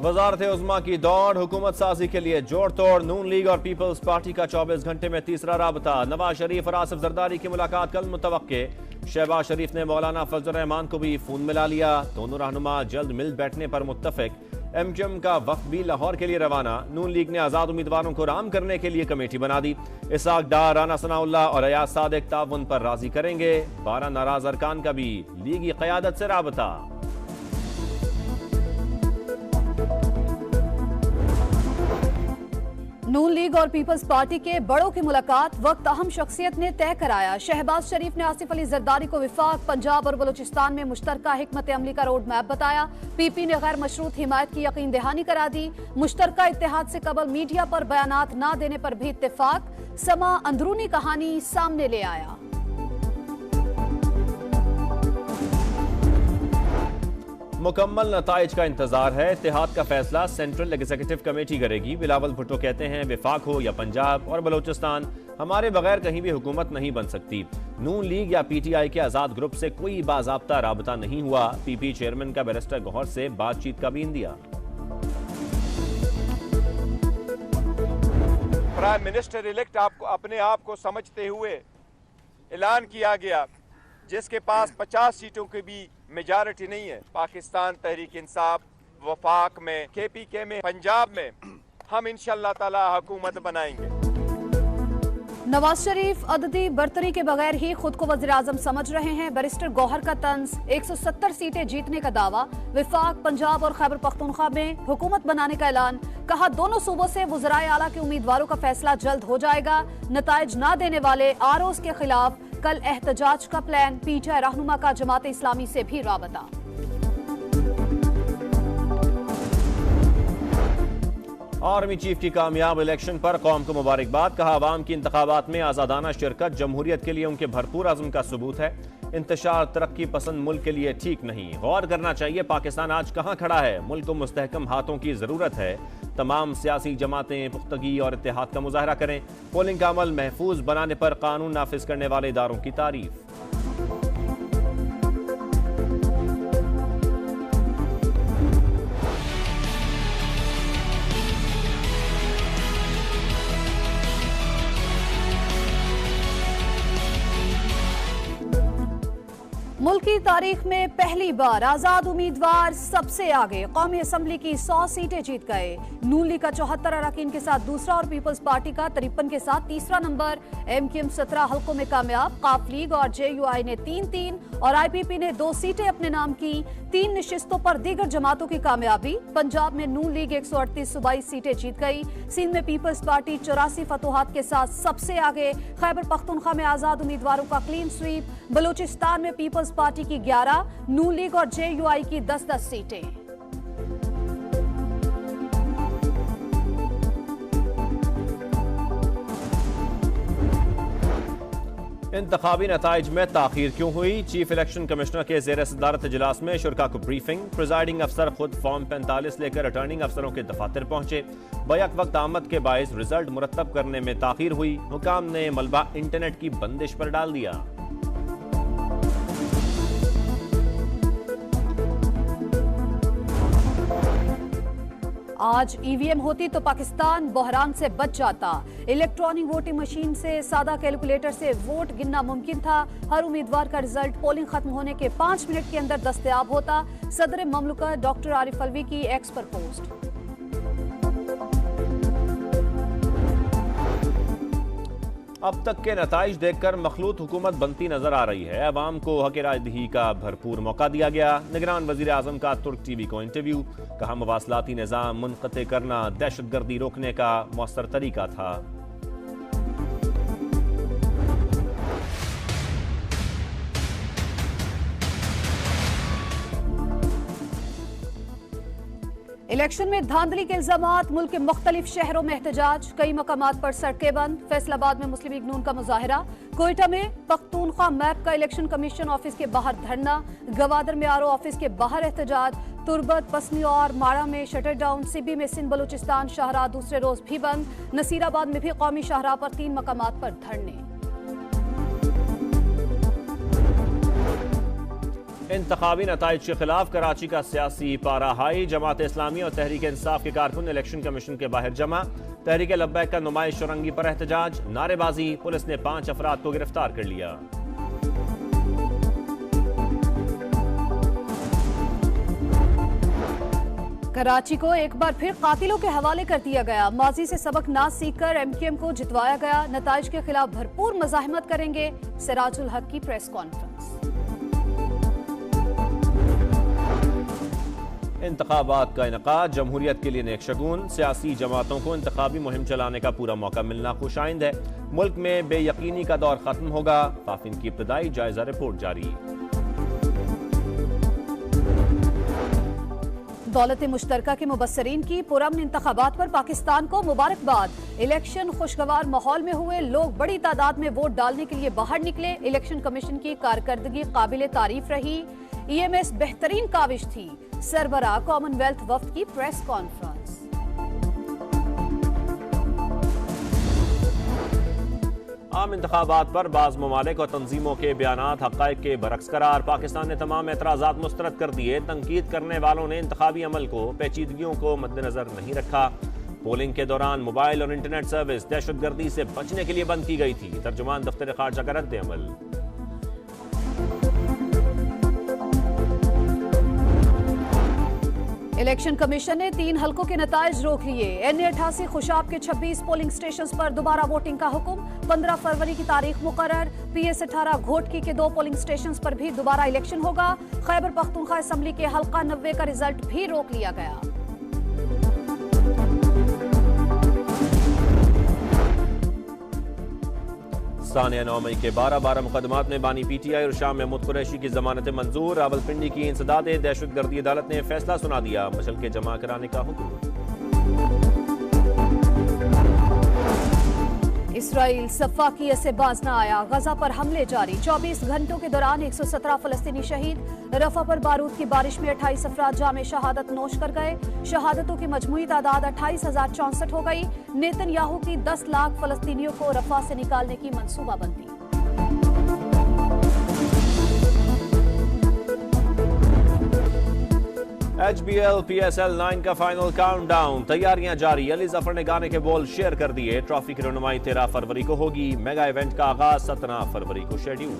वजारत उज़्मा की दौड़, हुकूमत साजी के लिए जोड़ तोड़। नून लीग और पीपल्स पार्टी का 24 घंटे में तीसरा राबता। नवाज शरीफ और आसिफ जरदारी की मुलाकात कल मुतवक्के। शहबाज शरीफ ने मौलाना फजल रहमान को भी फोन मिला लिया। दोनों रहनुमा जल्द मिल बैठने पर मुत्तफिक। एमक्यूएम का वफ्द भी लाहौर के लिए रवाना। नून लीग ने आजाद उम्मीदवारों को राम करने के लिए कमेटी बना दी। इसहाक डार, राना सनाउल्लाह और अयाज सादिक ताउन पर राजी करेंगे। 12 नाराज अरकान का भी लीगी क़यादत से राबता। नून लीग और पीपल्स पार्टी के बड़ों की मुलाकात, वक्त अहम शख्सियत ने तय कराया। शहबाज शरीफ ने आसिफ अली जरदारी को विफाक, पंजाब और बलूचिस्तान में मुश्तरका हिकमत अमली का रोड मैप बताया। पीपी ने गैर मशरूत हिमायत की यकीन दहानी करा दी। मुश्तरका इत्तेहाद से कबल मीडिया पर बयानात न देने पर भी इत्तेफाक। समा अंदरूनी कहानी सामने ले आया। मुकम्मल नताइज का इंतजार है। इत्तेहाद का फैसला सेंट्रल एग्जीक्यूटिव कमेटी करेगी। बिलावल भुट्टो कहते हैं विफाक हो या पंजाब और बलूचिस्तान, हमारे बगैर कहीं भी हुकूमत नहीं बन सकती। नून लीग या पीटीआई के आजाद ग्रुप से कोई बाज़ाब्ता राबता नहीं हुआ। पीपी चेयरमैन का बैरिस्टर गौहर से बातचीत का भी इंदिया। प्राइम मिनिस्टर इलेक्ट आपको अपने आप को समझते हुए ऐलान किया गया, जिसके पास 50 सीटों की भी मेजॉरिटी नहीं है। पाकिस्तान तहरीक इंसाफ वफाक में, केपीके में, पंजाब में हम इंशाअल्लाह ताला हुकूमत बनाएंगे। नवाज शरीफ अददी बर्तरी के बगैर ही खुद को वज़ीर आज़म समझ रहे हैं। बैरिस्टर गौहर का तंज, 170 सीटें जीतने का दावा। विफाक, पंजाब और खैबर पख्तूनख्वा में हुकूमत बनाने का ऐलान। कहा दोनों सूबों से वज़राए आला के उम्मीदवारों का फैसला जल्द हो जाएगा। नताइज न देने वाले आरओज के खिलाफ कल एहतजाज का प्लान। पीटीआई रहनुमा का जमात इस्लामी से भी राबता। आर्मी चीफ की कामयाब इलेक्शन पर कौम को मुबारकबाद। कहा आवाम की इंतखाबात में आजादाना शिरकत जमहूरियत के लिए उनके भरपूर अज़्म का सबूत है। इंतशार तरक्की पसंद मुल्क के लिए ठीक नहीं। गौर करना चाहिए पाकिस्तान आज कहां खड़ा है। मुल्क को मुस्तहकम हाथों की जरूरत है। तमाम सियासी जमातें पुख्तगी और इत्तेहाद का मुजाहरा करें। पोलिंग का अमल महफूज बनाने पर कानून नाफिज करने वाले इदारों की तारीफ। मुल्क की तारीख में पहली बार आजाद उम्मीदवार सबसे आगे। कौमी असम्बली की 100 सीटें जीत गए। नून लीग का 74 अरकान के साथ दूसरा और पीपल्स पार्टी का 53 के साथ तीसरा नंबर। एमक्यूएम 17 हल्कों में कामयाब। काफ लीग और जेयूआई ने 3-3 और आईपीपी ने 2 सीटें अपने नाम की। 3 नशिस्तों पर दीगर जमातों की कामयाबी। पंजाब में नून लीग 138 सूबाई सीटें जीत गई। सिंध में पीपल्स पार्टी 84 फतोहात के साथ सबसे आगे। खैबर पख्तूनख्वा में आजाद उम्मीदवारों का क्लीन स्वीप। बलूचिस्तान में पीपल्स पार्टी की 11, नून लीग और जेयूआई की 10-10 सीटें। इंतखाबी नताइज में ताखीर क्यों हुई? चीफ इलेक्शन कमिश्नर के ज़ेर सदारत इजलास में शुरका को ब्रीफिंग। प्रिजाइडिंग अफसर खुद फॉर्म 45 लेकर रिटर्निंग अफसरों के दफातर पहुंचे। बैक वक्त आमद के बायस रिजल्ट मुरतब करने में ताखीर हुई। हुकाम ने मलबा इंटरनेट की बंदिश पर डाल दिया। आज ईवीएम होती तो पाकिस्तान बहरान से बच जाता। इलेक्ट्रॉनिक वोटिंग मशीन से सादा कैलकुलेटर से वोट गिनना मुमकिन था। हर उम्मीदवार का रिजल्ट पोलिंग खत्म होने के 5 मिनट के अंदर दस्तयाब होता। सदर ममलकत डॉक्टर आरिफ अलवी की एक्स पर पोस्ट। अब तक के नताइज देखकर मखलूत हुकूमत बनती नजर आ रही है। अवाम को हक रायदही का भरपूर मौका दिया गया। निगरान वजीर आजम का तुर्क टीवी को इंटरव्यू। कहा मवासलाती निज़ाम मुनक़ते करना दहशतगर्दी रोकने का मौसर तरीका था। इलेक्शन में धांधली के इल्जामात। मुल्क के मुख्तलिफ शहरों में एहतजाज। कई मकामात पर सड़कें बंद। फैसलाबाद में मुस्लिम लीग नून का मुजाहरा। कोयटा में पख्तूनख्वा मैप का इलेक्शन कमीशन ऑफिस के बाहर धरना। गवादर में आरओ ऑफिस के बाहर एहतजाज। तुरबत, पसनी और माड़ा में शटर डाउन। सिबी में सिंध बलूचिस्तान शाहराह दूसरे रोज भी बंद। नसीराबाद में भी कौमी शाहराह पर 3 मकामात पर धरने। इंतखाबी नताइज के खिलाफ कराची का सियासी पारा हाई। जमात इस्लामी और तहरीक इंसाफ के कारकुन इलेक्शन कमीशन के बाहर जमा। तहरीक लब्बैक का नुमाइश शुरंगी पर एहतजाज, नारेबाजी। पुलिस ने 5 अफराद को गिरफ्तार कर लिया। कराची को एक बार फिर कातिलों के हवाले कर दिया गया। माजी से सबक ना सीखकर एमक्यूएम को जितवाया गया। नताइज के खिलाफ भरपूर मज़ाहिमत करेंगे। सिराजुल हक की प्रेस कॉन्फ्रेंस। इंतखाबात का इनकाद जमहूरियत के लिए नेक शगुन। सियासी जमातों को इंतखाबी मुहिम चलाने का पूरा मौका मिलना खुशाइंद है। मुल्क में बेयकीनी का दौर खत्म होगा। काफिन की इब्तदाई जायजा रिपोर्ट जारी। दौलत मुश्तरका के मुबस्सरीन की पुरअमन इंतखाबात पर पाकिस्तान को मुबारकबाद। इलेक्शन खुशगवार माहौल में हुए। लोग बड़ी तादाद में वोट डालने के लिए बाहर निकले। इलेक्शन कमीशन की कारकर्दगी काबिल तारीफ रही। EMS बेहतरीन काविश थी। सरबराह कॉमनवेल्थ वफ्द की प्रेस कॉन्फ्रेंस। आम इंतखाबात पर बाज़ ममालिक और तंजीमों के बयानात हक़ाइक़ के बरक्स करार। पाकिस्तान ने तमाम एतराज़ात मुस्तरद कर दिए। तनकीद करने वालों ने इंतखाबी अमल को पेचीदगियों को मद्देनजर नहीं रखा। पोलिंग के दौरान मोबाइल और इंटरनेट सर्विस दहशतगर्दी से बचने के लिए बंद की गई थी। तर्जुमान दफ्तर खारजा का रद्द अमल। इलेक्शन कमीशन ने 3 हलकों के नताइज रोक लिए। NA88 खुशाब के 26 पोलिंग स्टेशन पर दोबारा वोटिंग का हुक्म। 15 फरवरी की तारीख मुकर्रर। PS18 घोटकी के 2 पोलिंग स्टेशन पर भी दोबारा इलेक्शन होगा। खैबर पख्तूनख्वा असम्बली के हल्का 90 का रिजल्ट भी रोक लिया गया। सानिया 9 मई के 12 मुकदमात में बानी PTI और शाम महमूद कुरैशी की जमानत मंजूर। रावलपिंडी की इंसदाद दहशतगर्दी अदालत ने फैसला सुना दिया। मशल के जमा कराने का हुक्म। इसराइल सफाकियत से बाज न आया। गजा पर हमले जारी। 24 घंटों के दौरान 117 फलस्तीनी शहीद। रफा पर बारूद की बारिश में 28 अफराद जामे शहादत नोश कर गए। शहादतों की मजमूई तादाद 28,064 हो गई। नेतन्याहू की 10 लाख फलस्तीनियों को रफा से निकालने की मंसूबाबंदी। HBL PSL 9 का फाइनल काउंटडाउन। तैयारियां जारी। अली जफर ने गाने के बोल शेयर कर दिए। ट्रॉफी की रनुमाई 13 फरवरी को होगी। मेगा इवेंट का आगाज 17 फरवरी को शेड्यूल।